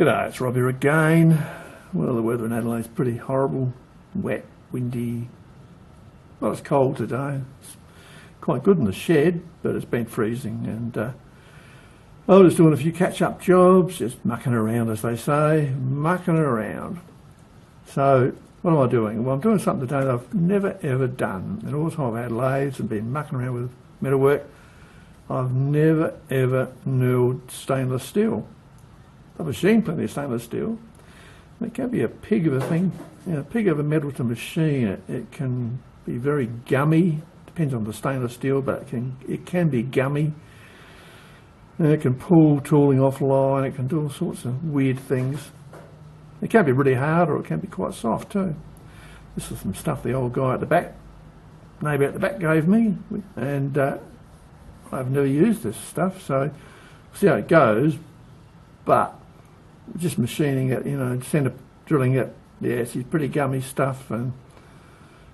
G'day, it's Rob here again. Well, the weather in Adelaide's pretty horrible, wet, windy. Well, it's cold today. It's quite good in the shed, but it's been freezing, and I was doing a few catch-up jobs, just mucking around, as they say, mucking around. So, what am I doing? Well, I'm doing something today that I've never ever done. In all the time I've had lathes and been mucking around with metalwork, I've never ever knurled stainless steel. I've machined plenty of stainless steel. It can be a pig of a thing, a pig of a metal to machine. It can be very gummy. Depends on the stainless steel, but it can be gummy. And it can pull tooling offline. It can do all sorts of weird things. It can be really hard, or it can be quite soft too. This is some stuff the old guy at the back, neighbour at the back, gave me, and I've never used this stuff, so we'll see how it goes. But just machining it, centre drilling it, yeah, it's pretty gummy stuff, and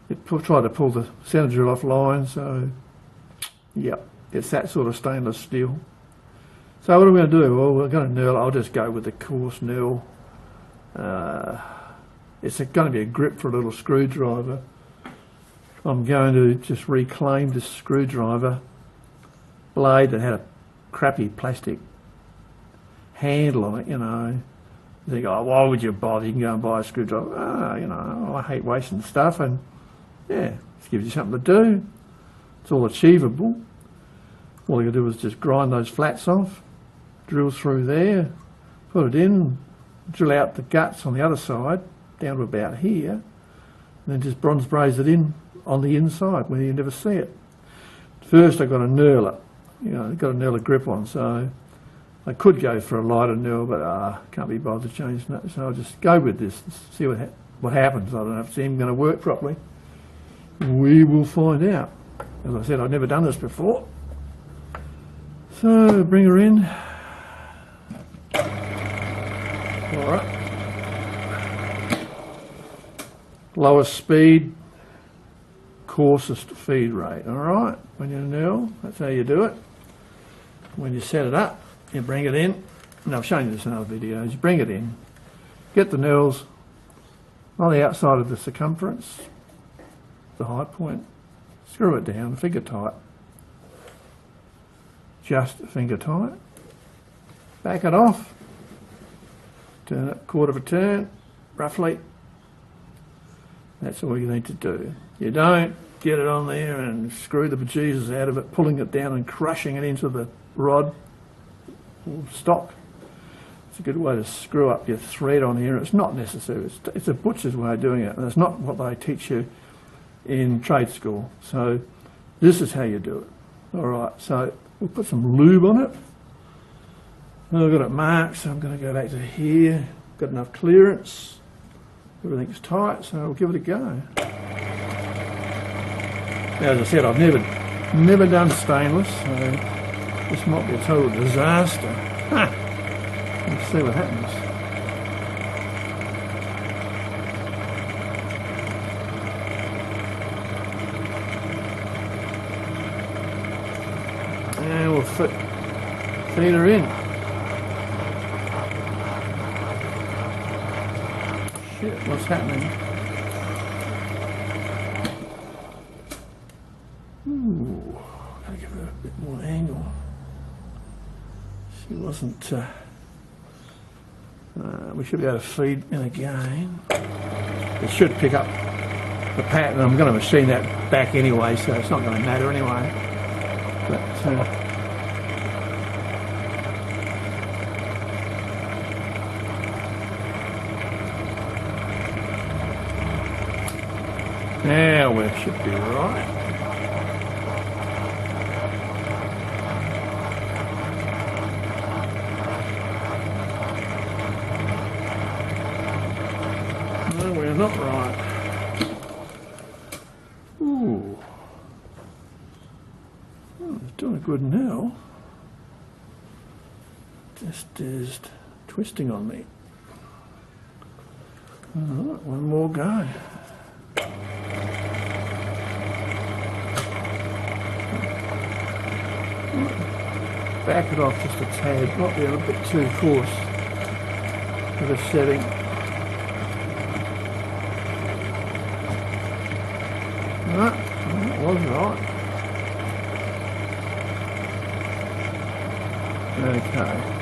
it tried to pull the centre drill offline, so yeah, it's that sort of stainless steel. So what are we going to do? Well, we're going to knurl. I'll just go with the coarse knurl. It's going to be a grip for a little screwdriver. I'm going to just reclaim this screwdriver blade that had a crappy plastic handle on it, You think, oh, why would you bother? You can go and buy a screwdriver. I hate wasting stuff, and yeah, it gives you something to do. It's all achievable. All you got to do is just grind those flats off, drill through there, put it in, drill out the guts on the other side, down to about here, and then just bronze braze it in on the inside where you never see it. First I've got to knurl it. I've got to knurl a grip on, so I could go for a lighter knurl, but can't be bothered changing that, so I'll just go with this and see what happens. I don't know if it's even going to work properly. We will find out. As I said, I've never done this before. So bring her in. Alright. Lowest speed, coarsest feed rate. Alright, when you knurl, that's how you do it. When you set it up, you bring it in, and I've shown you this in other videos. You bring it in, get the knurls on the outside of the circumference, the high point, screw it down, finger tight. Just finger tight. Back it off, turn it quarter of a turn, roughly. That's all you need to do. You don't get it on there and screw the bejesus out of it, pulling it down and crushing it into the rod or stock. It's a good way to screw up your thread on here. It's not necessary. It's a butcher's way of doing it, and it's not what they teach you in trade school. So this is how you do it. Alright, so we'll put some lube on it. I've got it marked, so I'm going to go back to here. Got enough clearance. Everything's tight, so we'll give it a go. Now, as I said, I've never done stainless, so this might be a total disaster. Let's see what happens. And we'll feed her in. Shit, what's happening? Ooh, gotta give her a bit more angle. She wasn't. We should be able to feed in again. It should pick up the pattern. I'm going to machine that back anyway, so it's not going to matter anyway. But now we should be right. No, we're not right. Ooh. Oh, it's doing good now. Just is twisting on me. Alright, one more go. Back it off just a tad, might be a little bit too coarse. for the setting. No, that was right. Okay.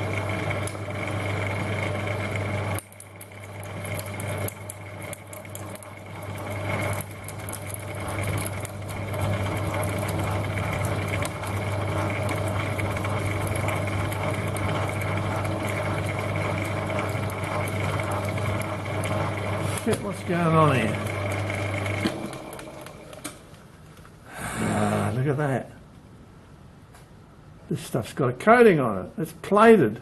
Shit, what's going on here? Ah, look at that. This stuff's got a coating on it. It's plated.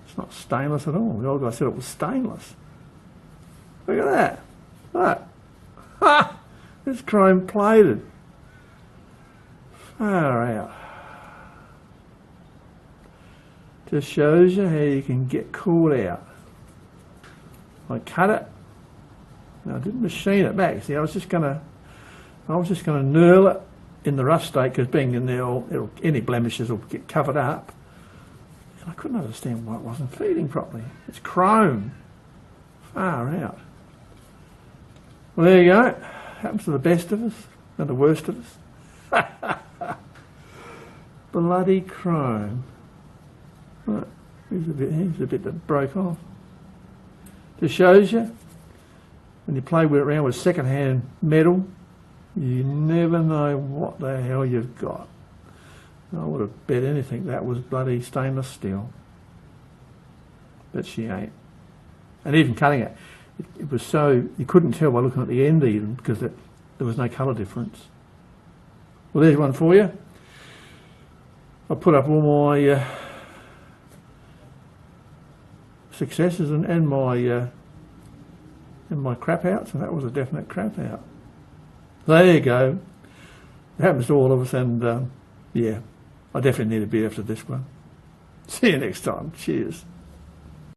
It's not stainless at all. The old guy said it was stainless. Look at that. Look. Ha! It's chrome plated. Far out. Just shows you how you can get caught out. I cut it. Now, I didn't machine it back. See, I was just gonna knurl it in the rough state, because being in there, any blemishes will get covered up. And I couldn't understand why it wasn't feeding properly. It's chrome. Far out. Well, there you go. Happens to the best of us and the worst of us. Bloody chrome. Right. Here's a bit that broke off. Just shows you, when you play with it around with second-hand metal, you never know what the hell you've got. I would have bet anything that was bloody stainless steel. But she ain't. And even cutting it, it was so, you couldn't tell by looking at the end even, because there was no colour difference. Well, there's one for you. I put up all my successes and my crap outs, and that was a definite crap out. There you go. It happens to all of us, and yeah, I definitely need a beer after this one. See you next time. Cheers.